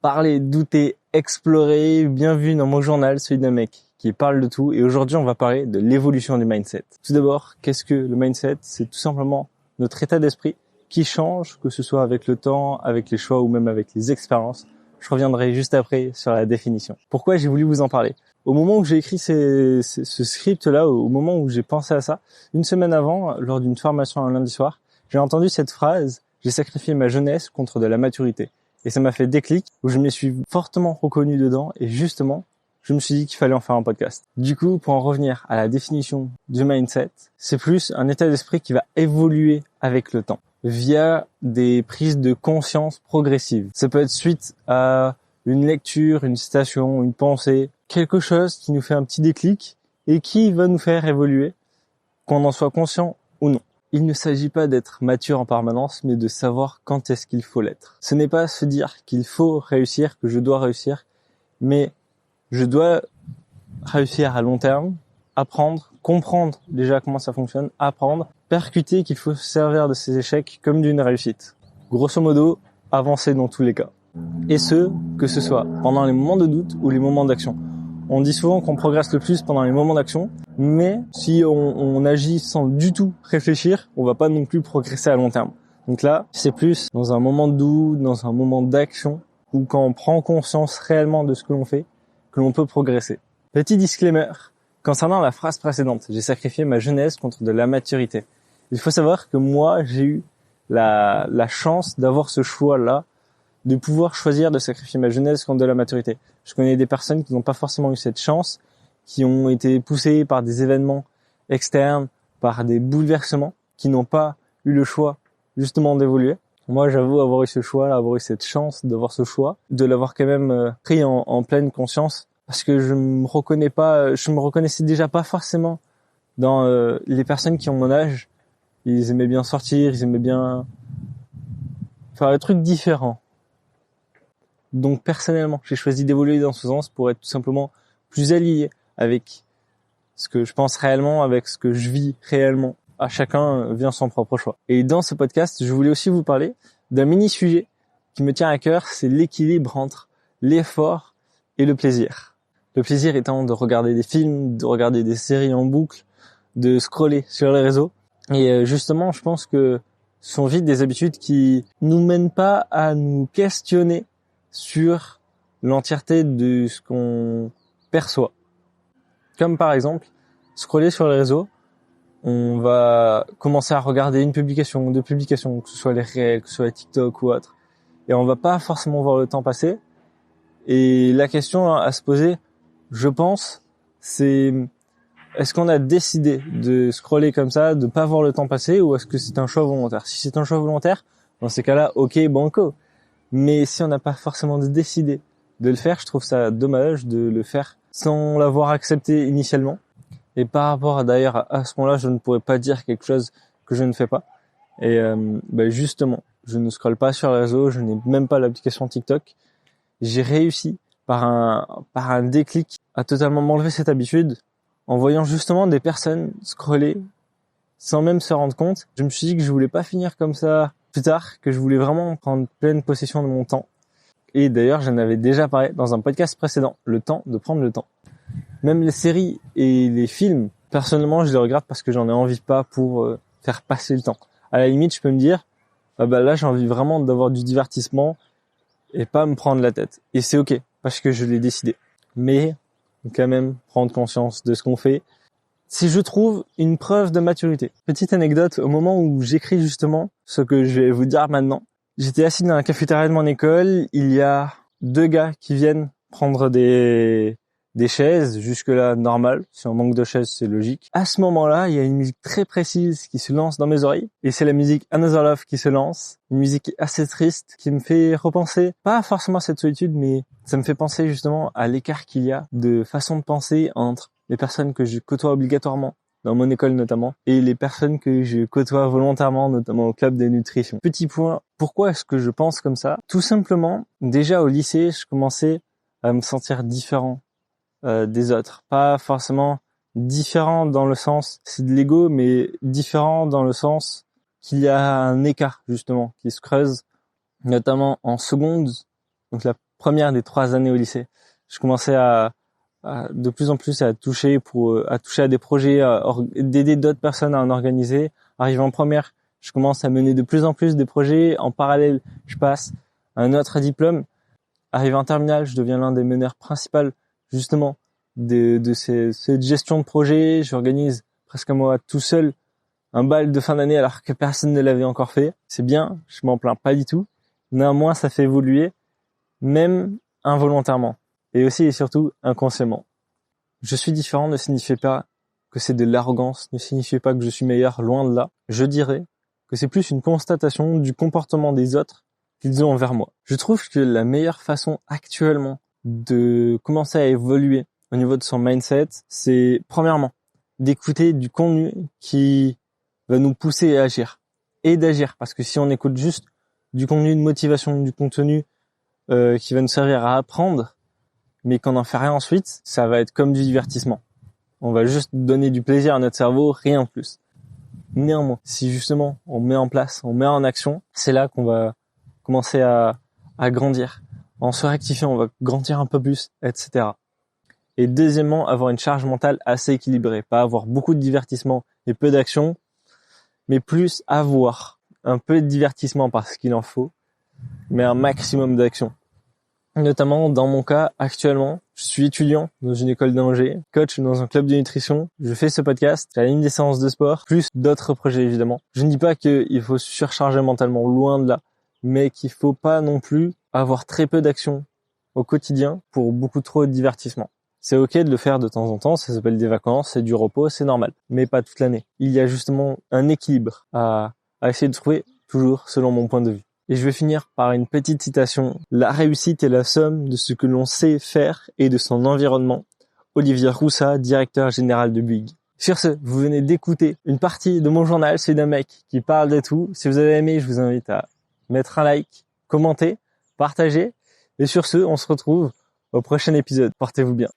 parler, douter, explorer. Bienvenue dans mon journal, celui d'un mec qui parle de tout. Et aujourd'hui, on va parler de l'évolution du mindset. Tout d'abord, qu'est-ce que le mindset? C'est tout simplement notre état d'esprit qui change, que ce soit avec le temps, avec les choix ou même avec les expériences. Je reviendrai juste après sur la définition. Pourquoi j'ai voulu vous en parler? Au moment où j'ai écrit ce script-là, au moment où j'ai pensé à ça, une semaine avant, lors d'une formation un lundi soir, j'ai entendu cette phrase « J'ai sacrifié ma jeunesse contre de la maturité ». Et ça m'a fait déclic, où je me suis fortement reconnu dedans, et justement, je me suis dit qu'il fallait en faire un podcast. Du coup, pour en revenir à la définition du mindset, c'est plus un état d'esprit qui va évoluer avec le temps, via des prises de conscience progressives. Ça peut être suite à une lecture, une citation, une pensée, quelque chose qui nous fait un petit déclic et qui va nous faire évoluer, qu'on en soit conscient ou non. Il ne s'agit pas d'être mature en permanence, mais de savoir quand est-ce qu'il faut l'être. Ce n'est pas se dire qu'il faut réussir, que je dois réussir, mais je dois réussir à long terme, apprendre, comprendre déjà comment ça fonctionne, apprendre, percuter qu'il faut se servir de ces échecs comme d'une réussite. Grosso modo, avancer dans tous les cas. Et que ce soit pendant les moments de doute ou les moments d'action. On dit souvent qu'on progresse le plus pendant les moments d'action, mais si on agit sans du tout réfléchir, on va pas non plus progresser à long terme. Donc là, c'est plus dans un moment de doute, dans un moment d'action, ou quand on prend conscience réellement de ce que l'on fait, que l'on peut progresser. Petit disclaimer, concernant la phrase précédente, j'ai sacrifié ma jeunesse contre de la maturité. Il faut savoir que moi, j'ai eu la chance d'avoir ce choix-là, de pouvoir choisir de sacrifier ma jeunesse contre de la maturité. Je connais des personnes qui n'ont pas forcément eu cette chance, qui ont été poussées par des événements externes, par des bouleversements, qui n'ont pas eu le choix justement d'évoluer. Moi, j'avoue avoir eu ce choix-là, avoir eu cette chance d'avoir ce choix, de l'avoir quand même pris en pleine conscience, parce que je me reconnaissais déjà pas forcément dans les personnes qui ont mon âge. Ils aimaient bien sortir, ils aimaient bien faire des trucs différents. Donc personnellement, j'ai choisi d'évoluer dans ce sens pour être tout simplement plus aligné avec ce que je pense réellement, avec ce que je vis réellement. À chacun vient son propre choix. Et dans ce podcast, je voulais aussi vous parler d'un mini-sujet qui me tient à cœur, c'est l'équilibre entre l'effort et le plaisir. Le plaisir étant de regarder des films, de regarder des séries en boucle, de scroller sur les réseaux. Et justement, je pense que ce sont vite des habitudes qui nous mènent pas à nous questionner sur l'entièreté de ce qu'on perçoit. Comme par exemple, scroller sur les réseaux, on va commencer à regarder une publication, deux publications, que ce soit les réels, que ce soit les TikTok ou autre, et on va pas forcément voir le temps passer. Et la question à se poser, je pense, c'est est-ce qu'on a décidé de scroller comme ça, de pas voir le temps passer, ou est-ce que c'est un choix volontaire? Si c'est un choix volontaire, dans ces cas-là, ok, banco. Mais si on n'a pas forcément décidé de le faire, je trouve ça dommage de le faire sans l'avoir accepté initialement. Et par rapport d'ailleurs à ce moment-là, je ne pourrais pas dire quelque chose que je ne fais pas. Et justement, je ne scrolle pas sur les réseaux, je n'ai même pas l'application TikTok. J'ai réussi par un déclic à totalement m'enlever cette habitude en voyant justement des personnes scroller sans même se rendre compte. Je me suis dit que je voulais pas finir comme ça plus tard, que je voulais vraiment prendre pleine possession de mon temps. Et d'ailleurs, j'en avais déjà parlé dans un podcast précédent, le temps de prendre le temps. Même les séries et les films, personnellement, je les regarde parce que j'en ai envie pas pour faire passer le temps. À la limite, je peux me dire, là, j'ai envie vraiment d'avoir du divertissement et pas me prendre la tête. Et c'est ok, parce que je l'ai décidé. Mais, quand même, prendre conscience de ce qu'on fait, c'est, je trouve, une preuve de maturité. Petite anecdote, au moment où j'écris justement ce que je vais vous dire maintenant, j'étais assis dans la cafétéria de mon école, il y a deux gars qui viennent prendre des chaises, jusque-là normal, si on manque de chaises c'est logique. À ce moment-là, il y a une musique très précise qui se lance dans mes oreilles, et c'est la musique Another Love qui se lance, une musique assez triste qui me fait repenser, pas forcément à cette solitude, mais ça me fait penser justement à l'écart qu'il y a de façon de penser entre les personnes que je côtoie obligatoirement, dans mon école notamment, et les personnes que je côtoie volontairement, notamment au club de nutrition. Petit point, pourquoi est-ce que je pense comme ça? Tout simplement, déjà au lycée, je commençais à me sentir différent des autres. Pas forcément différent dans le sens, c'est de l'ego, mais différent dans le sens qu'il y a un écart, justement, qui se creuse, notamment en seconde. Donc la première des 3 années au lycée. Je commençais à de plus en plus à toucher à des projets, d'aider d'autres personnes à en organiser. Arrivé en première, je commence à mener de plus en plus des projets. En parallèle, je passe un autre diplôme. Arrivé en terminale, je deviens l'un des meneurs principaux justement de cette gestion de projet. J'organise presque moi tout seul un bal de fin d'année alors que personne ne l'avait encore fait. C'est bien, je m'en plains pas du tout. Néanmoins, ça fait évoluer, même involontairement, et aussi et surtout inconsciemment. Je suis différent ne signifie pas que c'est de l'arrogance, ne signifie pas que je suis meilleur, loin de là. Je dirais que c'est plus une constatation du comportement des autres qu'ils ont envers moi. Je trouve que la meilleure façon actuellement de commencer à évoluer au niveau de son mindset, c'est premièrement d'écouter du contenu qui va nous pousser à agir et d'agir, parce que si on écoute juste du contenu de motivation, du contenu qui va nous servir à apprendre, mais qu'on n'en fait rien ensuite, ça va être comme du divertissement. On va juste donner du plaisir à notre cerveau, rien de plus. Néanmoins, si justement on met en place, on met en action, c'est là qu'on va commencer à grandir. En se rectifiant, on va grandir un peu plus, etc. Et deuxièmement, avoir une charge mentale assez équilibrée. Pas avoir beaucoup de divertissement et peu d'action, mais plus avoir un peu de divertissement parce qu'il en faut, mais un maximum d'action. Notamment dans mon cas, actuellement, je suis étudiant dans une école d'ingé, coach dans un club de nutrition, je fais ce podcast, j'anime des séances de sport, plus d'autres projets évidemment. Je ne dis pas qu'il faut surcharger mentalement, loin de là, mais qu'il faut pas non plus avoir très peu d'action au quotidien pour beaucoup trop de divertissement. C'est ok de le faire de temps en temps, ça s'appelle des vacances, c'est du repos, c'est normal, mais pas toute l'année. Il y a justement un équilibre à essayer de trouver, toujours selon mon point de vue. Et je vais finir par une petite citation. La réussite est la somme de ce que l'on sait faire et de son environnement. Olivier Roussat, directeur général de Bouygues. Sur ce, vous venez d'écouter une partie de mon journal, c'est d'un mec qui parle de tout. Si vous avez aimé, je vous invite à mettre un like, commenter, partager. Et sur ce, on se retrouve au prochain épisode. Portez-vous bien.